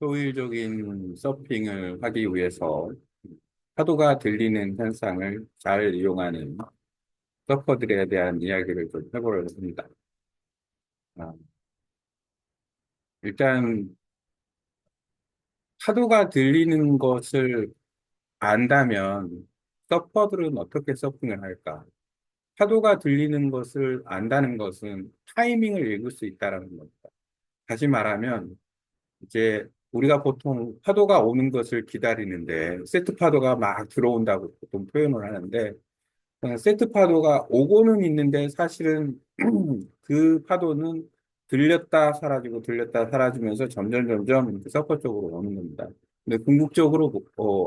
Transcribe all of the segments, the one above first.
효율적인 서핑을 하기 위해서 파도가 들리는 현상을 잘 이용하는 서퍼들에 대한 이야기를 좀 해보려고 합니다. 아, 일단 파도가 들리는 것을 안다면 서퍼들은 어떻게 서핑을 할까? 파도가 들리는 것을 안다는 것은 타이밍을 읽을 수 있다는 겁니다. 다시 말하면 이제 우리가 보통 파도가 오는 것을 기다리는데 세트 파도가 막 들어온다고 보통 표현을 하는데 세트 파도가 오고는 있는데 사실은 그 파도는 들렸다 사라지고 들렸다 사라지면서 점점 점점 서퍼 쪽으로 오는 겁니다. 근데 궁극적으로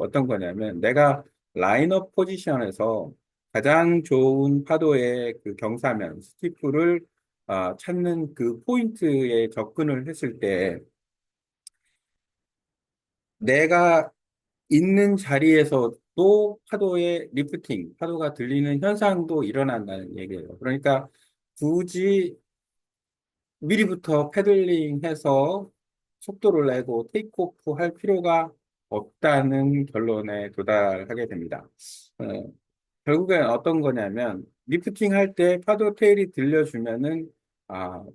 어떤 거냐면 내가 라인업 포지션에서 가장 좋은 파도의 그 경사면 스티프를 찾는 그 포인트에 접근을 했을 때 내가 있는 자리에서도 파도의 리프팅, 파도가 들리는 현상도 일어난다는 얘기예요. 그러니까 굳이 미리부터 패들링 해서 속도를 내고 테이크오프 할 필요가 없다는 결론에 도달하게 됩니다. 어, 결국엔 어떤 거냐면 리프팅 할 때 파도 테일이 들려주면은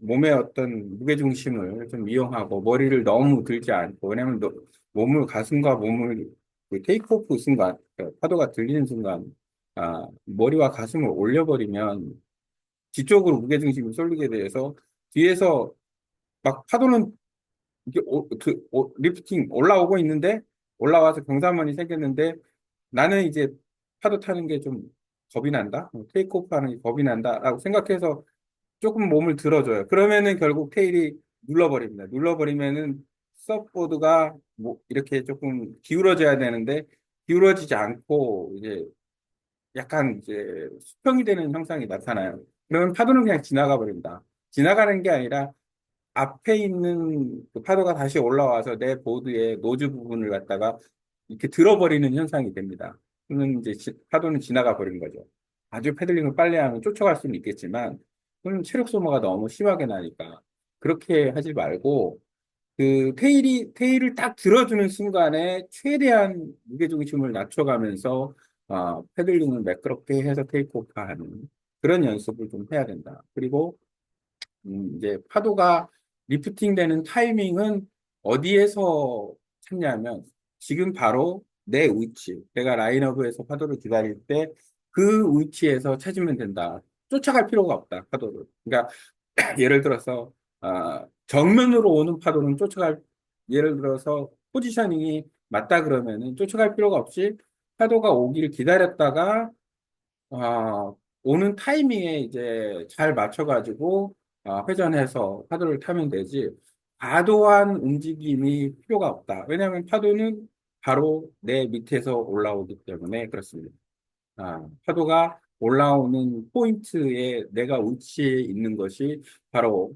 몸의 어떤 무게중심을 좀 이용하고 머리를 너무 들지 않고 왜냐면 몸을 가슴과 몸을 그 테이크오프 순간 그 파도가 들리는 순간 머리와 가슴을 올려버리면 뒤쪽으로 무게중심이 쏠리게 돼서 뒤에서 막 파도는 이게 리프팅 올라오고 있는데 올라와서 경사면이 생겼는데 나는 이제 파도 타는 게 좀 겁이 난다? 테이크오프 하는 게 겁이 난다라고 생각해서 조금 몸을 들어줘요. 그러면은 결국 테일이 눌러버립니다. 눌러버리면은 서프보드가 뭐 이렇게 조금 기울어져야 되는데 기울어지지 않고 이제 약간 이제 수평이 되는 형상이 나타나요. 그러면 파도는 그냥 지나가 버립니다. 지나가는 게 아니라 앞에 있는 그 파도가 다시 올라와서 내 보드의 노즈 부분을 갖다가 이렇게 들어버리는 현상이 됩니다. 그러면 이제 파도는 지나가 버린 거죠. 아주 패들링을 빨리 하면 쫓아갈 수는 있겠지만, 그럼 체력 소모가 너무 심하게 나니까. 그렇게 하지 말고, 그 테일을 딱 들어주는 순간에 최대한 무게중심을 낮춰가면서, 패들링을 매끄럽게 해서 테이크오프 하는 그런 연습을 좀 해야 된다. 그리고 이제 파도가 리프팅 되는 타이밍은 어디에서 찾냐면 지금 바로 내 위치, 내가 라인업에서 파도를 기다릴 때 그 위치에서 찾으면 된다. 쫓아갈 필요가 없다, 파도를. 그러니까 예를 들어서 정면으로 오는 파도는 예를 들어서 포지셔닝이 맞다 그러면은 쫓아갈 필요가 없이 파도가 오기를 기다렸다가 오는 타이밍에 이제 잘 맞춰가지고 회전해서 파도를 타면 되지. 과도한 움직임이 필요가 없다. 왜냐하면 파도는 바로 내 밑에서 올라오기 때문에 그렇습니다. 파도가 올라오는 포인트에 내가 위치해 있는 것이 바로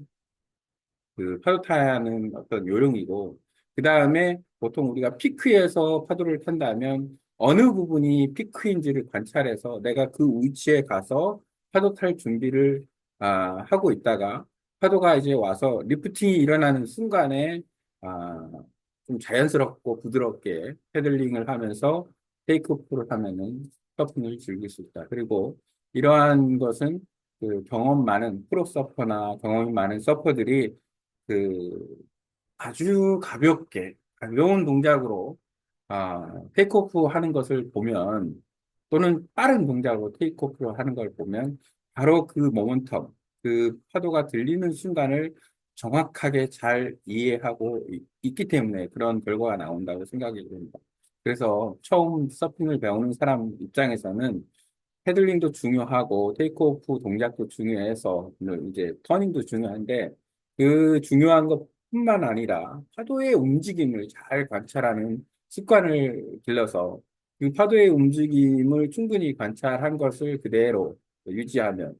그 파도 타는 어떤 요령이고, 그 다음에 보통 우리가 피크에서 파도를 탄다면 어느 부분이 피크인지를 관찰해서 내가 그 위치에 가서 파도 탈 준비를 하고 있다가 파도가 이제 와서 리프팅이 일어나는 순간에 아, 좀 자연스럽고 부드럽게 패들링을 하면서 테이크오프를 하면은 서핑을 즐길 수 있다. 그리고 이러한 것은 그 경험 많은 프로 서퍼나 경험이 많은 서퍼들이 그 아주 가볍게 가벼운 동작으로 테이크오프 하는 것을 보면 또는 빠른 동작으로 테이크오프 하는 걸 보면 바로 그 모멘텀, 그 파도가 들리는 순간을 정확하게 잘 이해하고 있기 때문에 그런 결과가 나온다고 생각이 됩니다. 그래서 처음 서핑을 배우는 사람 입장에서는 패들링도 중요하고 테이크오프 동작도 중요해서 물론 이제 터닝도 중요한데 그 중요한 것뿐만 아니라 파도의 움직임을 잘 관찰하는 습관을 길러서 그 파도의 움직임을 충분히 관찰한 것을 그대로 유지하면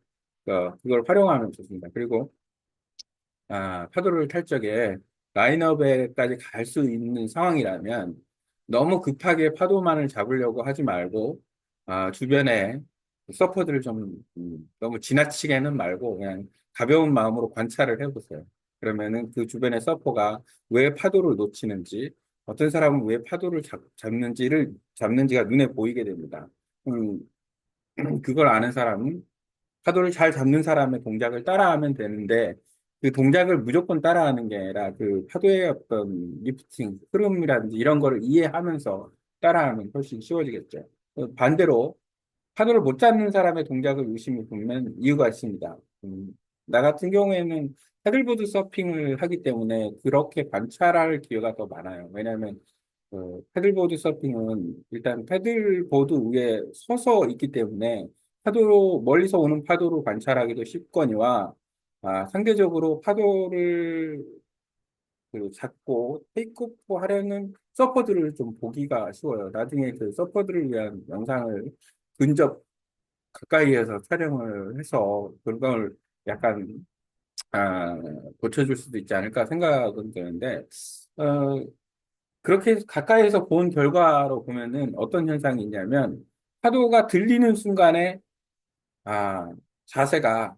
그걸 활용하면 좋습니다. 그리고 파도를 탈 적에 라인업에까지 갈 수 있는 상황이라면 너무 급하게 파도만을 잡으려고 하지 말고 주변에 서퍼들을 좀 너무 지나치게는 말고 그냥 가벼운 마음으로 관찰을 해보세요. 그러면은 그 주변의 서퍼가 왜 파도를 놓치는지, 어떤 사람은 왜 파도를 잡는지가 눈에 보이게 됩니다. 음, 그걸 아는 사람은 파도를 잘 잡는 사람의 동작을 따라하면 되는데, 그 동작을 무조건 따라하는 게 아니라 그 파도의 어떤 리프팅, 흐름이라든지 이런 거를 이해하면서 따라하면 훨씬 쉬워지겠죠. 반대로 파도를 못 잡는 사람의 동작을 유심히 보면 이유가 있습니다. 나 같은 경우에는 패들보드 서핑을 하기 때문에 그렇게 관찰할 기회가 더 많아요. 왜냐하면 패들보드 서핑은 일단 패들보드 위에 서서 있기 때문에 파도로 멀리서 오는 파도를 관찰하기도 쉽거니와 상대적으로 파도를 잡고 테이크오프 하려는 서퍼들을 좀 보기가 쉬워요. 나중에 그 서퍼들을 위한 영상을 근접 가까이에서 촬영을 해서 그걸 약간 아, 고쳐줄 수도 있지 않을까 생각은 드는데 어, 그렇게 가까이에서 본 결과로 보면은 어떤 현상이 있냐면 파도가 들리는 순간에 아, 자세가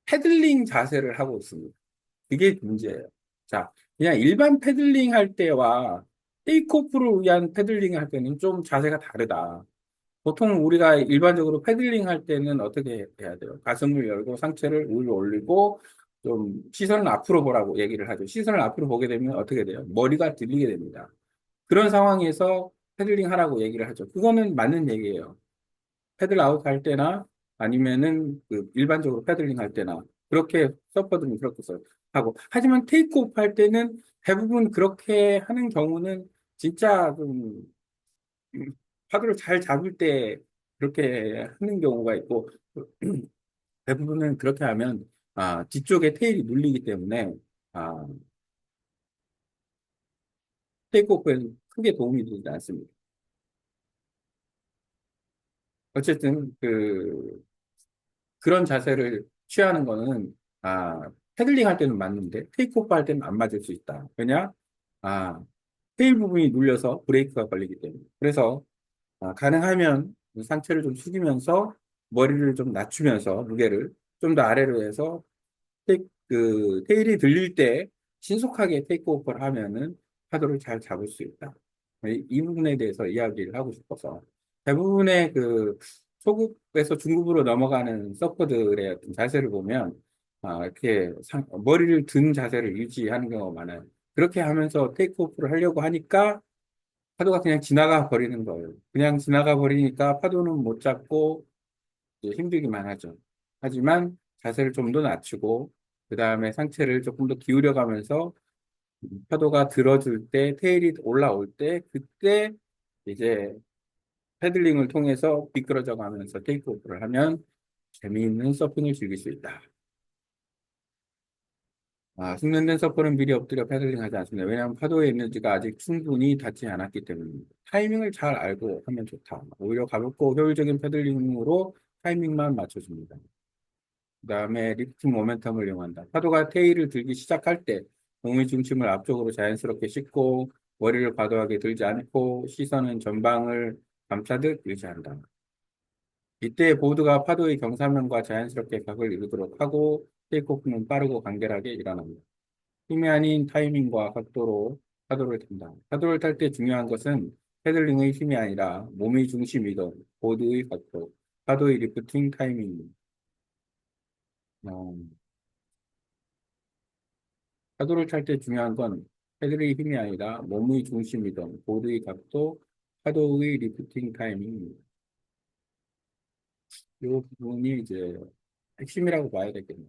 패들링 자세를 하고 있습니다. 그게 문제예요. 자, 그냥 일반 패들링 할 때와 테이크오프를 위한 패들링 할 때는 좀 자세가 다르다. 보통 우리가 일반적으로 패들링 할 때는 어떻게 해야 돼요? 가슴을 열고 상체를 위로 올리고 좀 시선을 앞으로 보라고 얘기를 하죠. 시선을 앞으로 보게 되면 어떻게 돼요? 머리가 들리게 됩니다. 그런 상황에서 패들링 하라고 얘기를 하죠. 그거는 맞는 얘기예요. 패들 아웃 할 때나 아니면은 그 일반적으로 패들링 할 때나 그렇게 서퍼들은 그렇게 써요. 하고 하지만 테이크 오프 할 때는 대부분 그렇게 하는 경우는 진짜 좀 파도를 잘 잡을 때 그렇게 하는 경우가 있고 대부분은 그렇게 하면 뒤쪽에 테일이 눌리기 때문에 아, 테이크 오프에는 크게 도움이 되지 않습니다. 어쨌든 그런 자세를 취하는 거는 패들링 할 때는 맞는데 테이크오프 할 때는 안 맞을 수 있다. 왜냐? 아, 테일 부분이 눌려서 브레이크가 걸리기 때문에. 그래서 가능하면 상체를 좀 숙이면서 머리를 좀 낮추면서 무게를 좀 더 아래로 해서 테일이 들릴 때 신속하게 테이크오프를 하면은 파도를 잘 잡을 수 있다. 이 부분에 대해서 이야기를 하고 싶어서 대부분의 그 초급에서 중급으로 넘어가는 서퍼들의 어떤 자세를 보면 이렇게 머리를 든 자세를 유지하는 경우가 많아요. 그렇게 하면서 테이크오프를 하려고 하니까 파도가 그냥 지나가 버리는 거예요. 그냥 지나가 버리니까 파도는 못 잡고 이제 힘들기만 하죠. 하지만 자세를 좀 더 낮추고 그 다음에 상체를 조금 더 기울여 가면서 파도가 들어줄 때 테일이 올라올 때 그때 이제 패들링을 통해서 미끄러져 가면서 테이크오프를 하면 재미있는 서핑을 즐길 수 있다. 숙련된 서퍼는 미리 엎드려 패들링 하지 않습니다. 왜냐하면 파도의 에너지가 아직 충분히 닿지 않았기 때문입니다. 타이밍을 잘 알고 하면 좋다. 오히려 가볍고 효율적인 패들링으로 타이밍만 맞춰줍니다. 그다음에 리프팅 모멘텀을 이용한다. 파도가 테일을 들기 시작할 때 몸의 중심을 앞쪽으로 자연스럽게 싣고 머리를 과도하게 들지 않고 시선은 전방을 감싸듯 유지한다. 이때 보드가 파도의 경사면과 자연스럽게 각을 이루도록 하고 테이크오프는 빠르고 간결하게 일어납니다. 힘이 아닌 타이밍과 각도로 파도를 탄다. 파도를 탈 때 중요한 것은 패들링의 힘이 아니라 몸의 중심이든 보드의 각도, 파도의 리프팅 타이밍입니다. 어, 파도를 탈 때 중요한 건 패들의 힘이 아니라 몸의 중심이든 보드의 각도, 파도의 리프팅 타이밍입니다. 이 부분이 이제 핵심이라고 봐야 되겠네요.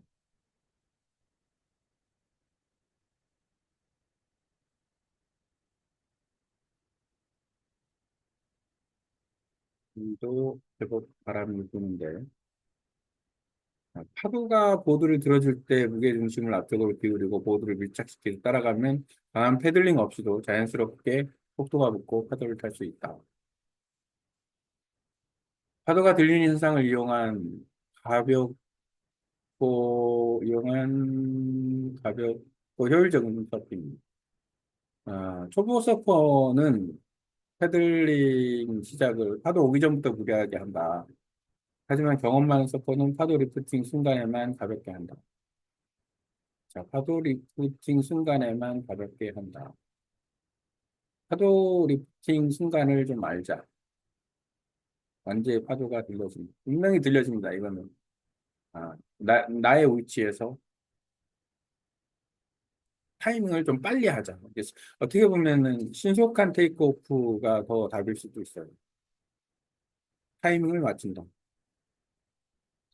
도 제법 바람이 부는데 파도가 보드를 들어줄 때 무게중심을 앞쪽으로 기울이고 보드를 밀착시켜서 따라가면 강한 패들링 없이도 자연스럽게 속도가 붙고 파도를 탈 수 있다. 파도가 들리는 현상을 가볍고 가볍고 효율적인 서핑. 초보 서퍼는 패들링 시작을 파도 오기 전부터 무리하게 한다. 하지만 경험 많은 서퍼는 파도 리프팅 순간에만 가볍게 한다. 자, 파도 리프팅 순간에만 가볍게 한다. 파도 리프팅 순간을 좀 알자. 언제 파도가 들려집니다. 분명히 들려집니다. 이거는. 나의 위치에서 타이밍을 좀 빨리 하자. 그래서 어떻게 보면은 신속한 테이크오프가 더 답일 수도 있어요. 타이밍을 맞춘다.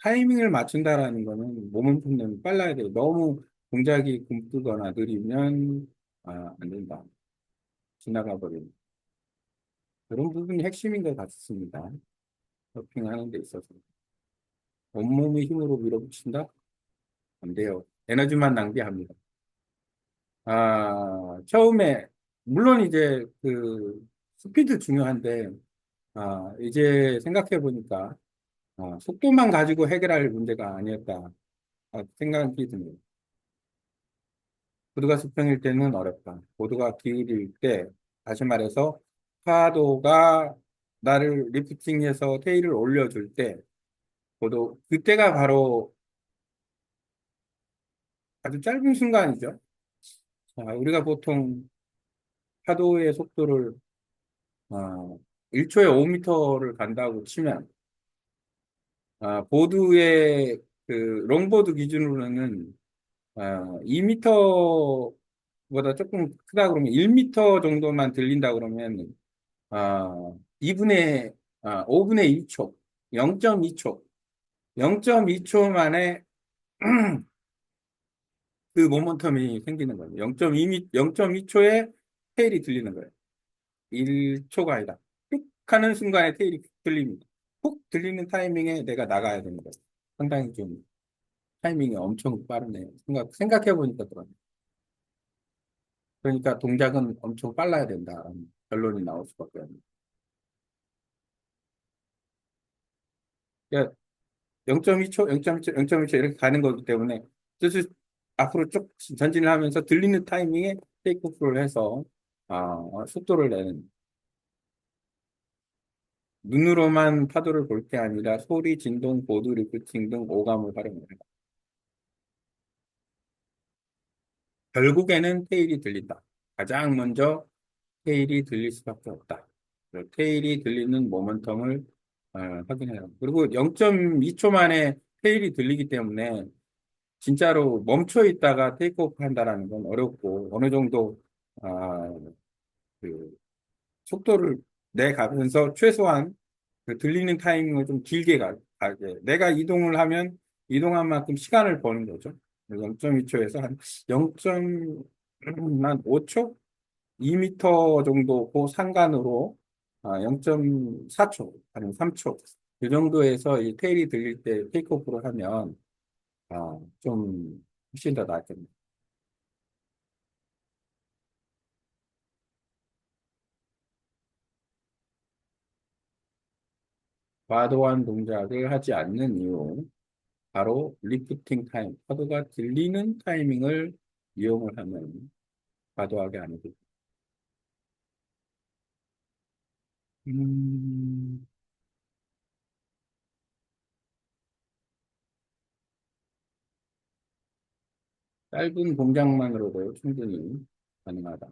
타이밍을 맞춘다라는 거는 모멘텀은 빨라야 돼요. 너무 동작이 굼뜨거나 느리면 안 된다. 지나가 버리는. 그런 부분이 핵심인 것 같습니다. 서핑하는 데 있어서. 온몸의 힘으로 밀어붙인다? 안 돼요. 에너지만 낭비합니다. 처음에, 물론 이제 그 스피드 중요한데, 이제 생각해 보니까, 속도만 가지고 해결할 문제가 아니었다. 생각이 드네요. 보드가 수평일 때는 어렵다. 보드가 기울일 때, 다시 말해서, 파도가 나를 리프팅해서 테일을 올려줄 때, 그때가 바로 아주 짧은 순간이죠. 우리가 보통 파도의 속도를, 어, 1초에 5m를 간다고 치면, 보드의 그 롱보드 기준으로는 2m보다 조금 크다 그러면 1m 정도만 들린다 그러면 2분의 5분의 1초, 0.2초, 0.2초 만에 그 모멘텀이 생기는 거예요. 0.2초에 테일이 들리는 거예요. 1초가 아니라 툭 하는 순간에 테일이 들립니다. 훅 들리는 타이밍에 내가 나가야 되는 거예요. 상당히 좀 타이밍이 엄청 빠르네요. 생각해 보니까 그러네. 그러니까 동작은 엄청 빨라야 된다라는 결론이 나올 수밖에 없네요. 그러니까 0.2초, 0.2초, 0.2초 이렇게 가는 거기 때문에 뜻을 앞으로 쭉 전진을 하면서 들리는 타이밍에 테이크오프를 해서 속도를 내는 눈으로만 파도를 볼 게 아니라 소리, 진동, 보드, 리프팅 등 오감을 활용합니다. 결국에는 테일이 들린다. 가장 먼저 테일이 들릴 수밖에 없다. 그 테일이 들리는 모멘텀을 확인해요. 그리고 0.2초 만에 테일이 들리기 때문에 진짜로 멈춰 있다가 테이크오프 한다라는 건 어렵고 어느 정도 아, 그 속도를 내가면서 최소한 그 들리는 타이밍을 좀 길게 가게. 내가 이동을 하면 이동한 만큼 시간을 버는 거죠. 0.2초에서 한 0.5초? 2m 정도 그 상간으로 0.4초, 아니면 3초. 이 정도에서 이 테일이 들릴 때 테이크오프를 하면 좀 훨씬 더 낫겠네요. 과도한 동작을 하지 않는 이유, 바로 리프팅 타임, 파도가 들리는 타이밍을 이용을 하면 과도하게 안 해도. 음, 짧은 동작만으로도 충분히 가능하다.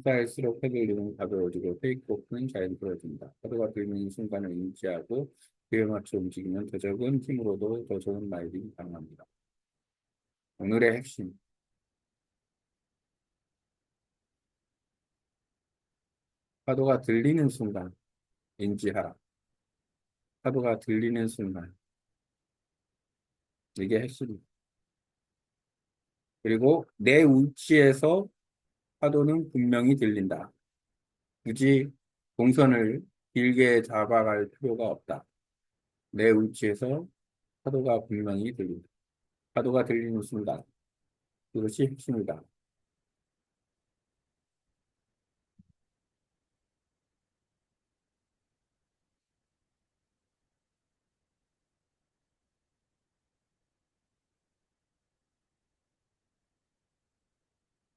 쌓일수록 헤들리는 가벼워지고 테이크오프는 자연스러워진다. 파도가 들리는 순간을 인지하고 그에 맞춰 움직이면 더 적은 힘으로도 더 좋은 라이딩이 가능합니다. 오늘의 핵심, 파도가 들리는 순간 인지하라. 파도가 들리는 순간, 이게 핵심입니다. 그리고 내 위치에서 파도는 분명히 들린다. 굳이 동선을 길게 잡아갈 필요가 없다. 내 위치에서 파도가 분명히 들린다. 파도가 들리는 순간, 그것이 핵심이다.